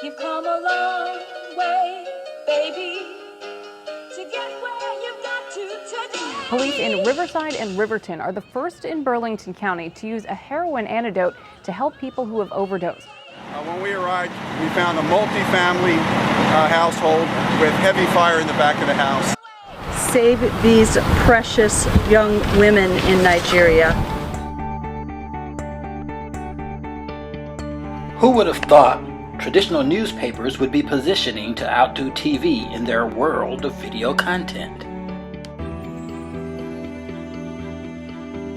You've come a long way, baby, to get where you've got to today. Police in Riverside and Riverton are the first in Burlington County to use a heroin antidote to help people who have overdosed. When we arrived, we found a multi-family household with heavy fire in the back of the house. Save these precious young women in Nigeria. Who would have thought traditional newspapers would be positioning to outdo TV in their world of video content?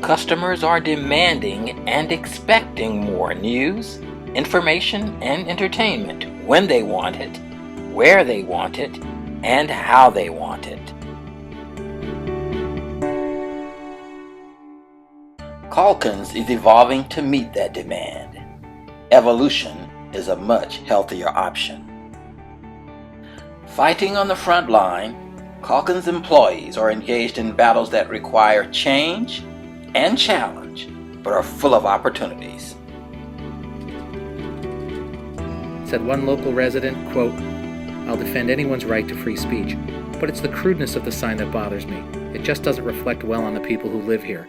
Customers are demanding and expecting more news, information, and entertainment when they want it, where they want it, and how they want it. Calkins is evolving to meet that demand. Evolution is a much healthier option. Fighting on the front line, Calkins employees are engaged in battles that require change and challenge, but are full of opportunities. Said one local resident, quote, "I'll defend anyone's right to free speech, but it's the crudeness of the sign that bothers me. It just doesn't reflect well on the people who live here."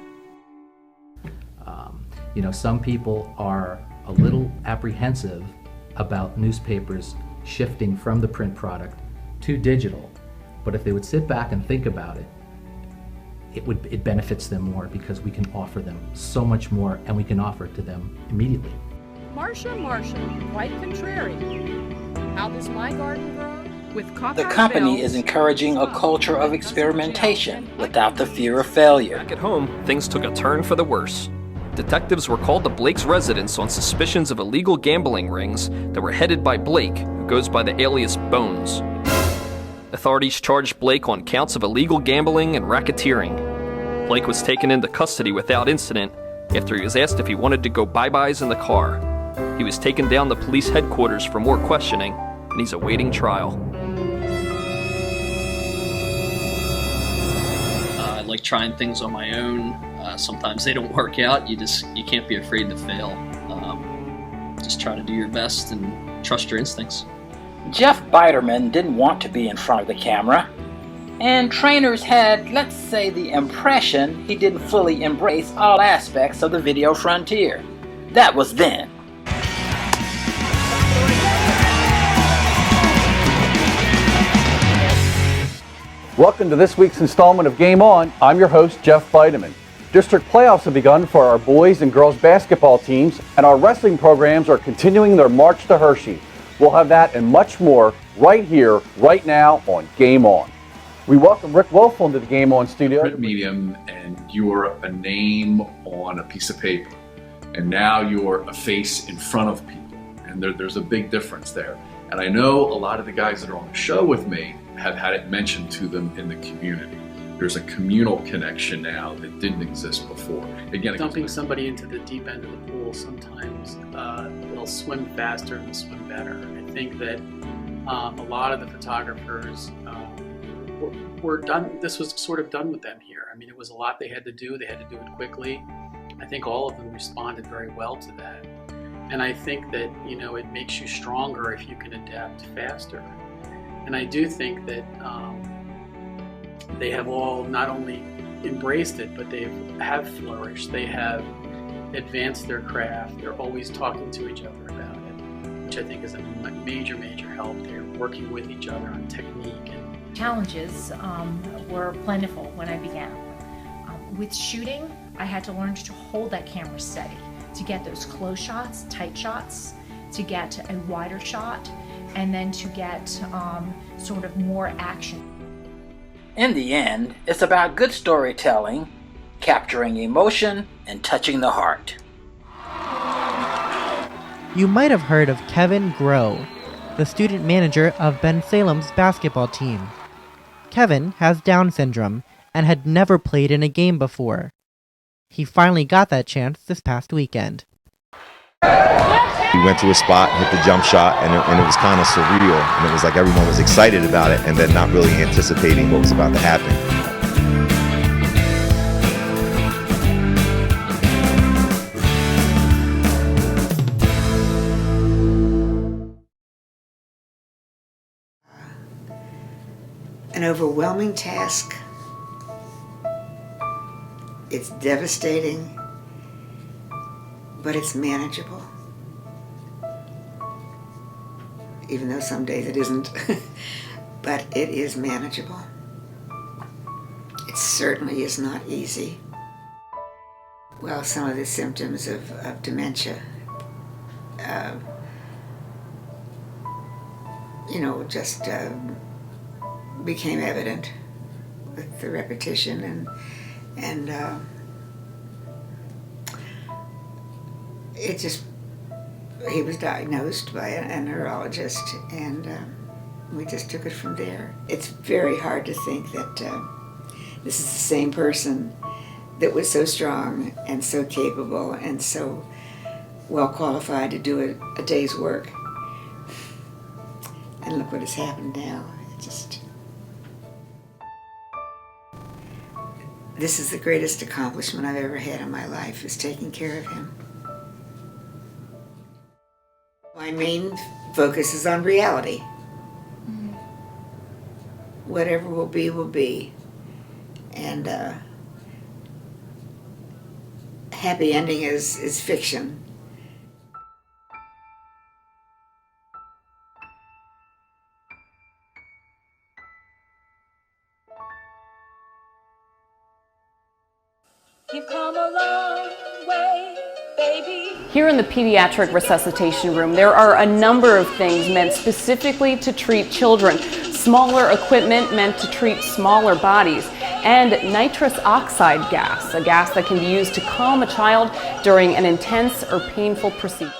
Some people are a little apprehensive about newspapers shifting from the print product to digital, but if they would sit back and think about it, it benefits them more because we can offer them so much more, and we can offer it to them immediately. Marcia, quite contrary. How does my garden grow? With The company is encouraging a culture of experimentation without the fear of failure. Back at home, things took a turn for the worse. Detectives were called to Blake's residence on suspicions of illegal gambling rings that were headed by Blake, who goes by the alias Bones. Authorities charged Blake on counts of illegal gambling and racketeering. Blake was taken into custody without incident after he was asked if he wanted to go bye-byes in the car. He was taken down to police headquarters for more questioning, and he's awaiting trial. I like trying things on my own. Sometimes they don't work out. You can't be afraid to fail. Just try to do your best and trust your instincts. Jeff Biderman didn't want to be in front of the camera, and trainers had, let's say, the impression he didn't fully embrace all aspects of the video frontier. That was then. Welcome to this week's installment of Game On. I'm your host, Jeff Biderman. District playoffs have begun for our boys and girls basketball teams, and our wrestling programs are continuing their march to Hershey. We'll have that and much more right here, right now on Game On. We welcome Rick Wolf into the Game On studio. Print medium, and you're a name on a piece of paper, and now you're a face in front of people, and there's a big difference there. And I know a lot of the guys that are on the show with me have had it mentioned to them in the community. There's a communal connection now that didn't exist before. Again, dumping somebody into the deep end of the pool, sometimes they'll swim faster and swim better. I think that a lot of the photographers were done. This was sort of done with them here. I mean, it was a lot they had to do. They had to do it quickly. I think all of them responded very well to that. And I think that, it makes you stronger if you can adapt faster. And I do think that they have all not only embraced it, but they have flourished. They have advanced their craft. They're always talking to each other about it, which I think is a major, major help. They're working with each other on technique. And challenges were plentiful when I began. With shooting, I had to learn to hold that camera steady, to get those close shots, tight shots, to get a wider shot, and then to get sort of more action. In the end, it's about good storytelling, capturing emotion, and touching the heart. You might have heard of Kevin Groh, the student manager of Ben Salem's basketball team. Kevin has Down syndrome and had never played in a game before. He finally got that chance this past weekend. We went to a spot, hit the jump shot, and it was kind of surreal. And it was like everyone was excited about it and then not really anticipating what was about to happen. an overwhelming task. It's devastating, but it's manageable. Even though some days it isn't, but it is manageable. It certainly is not easy. Well, some of the symptoms of dementia, just became evident with the repetition, and he was diagnosed by a neurologist, and we just took it from there. It's very hard to think that this is the same person that was so strong and so capable and so well qualified to do a day's work. And look what has happened now. This is the greatest accomplishment I've ever had in my life, is taking care of him. My main focus is on reality. Whatever will be, will be. And happy ending is fiction. You've come a long way, baby. Here in the pediatric resuscitation room, there are a number of things meant specifically to treat children. Smaller equipment meant to treat smaller bodies, and nitrous oxide gas, a gas that can be used to calm a child during an intense or painful procedure.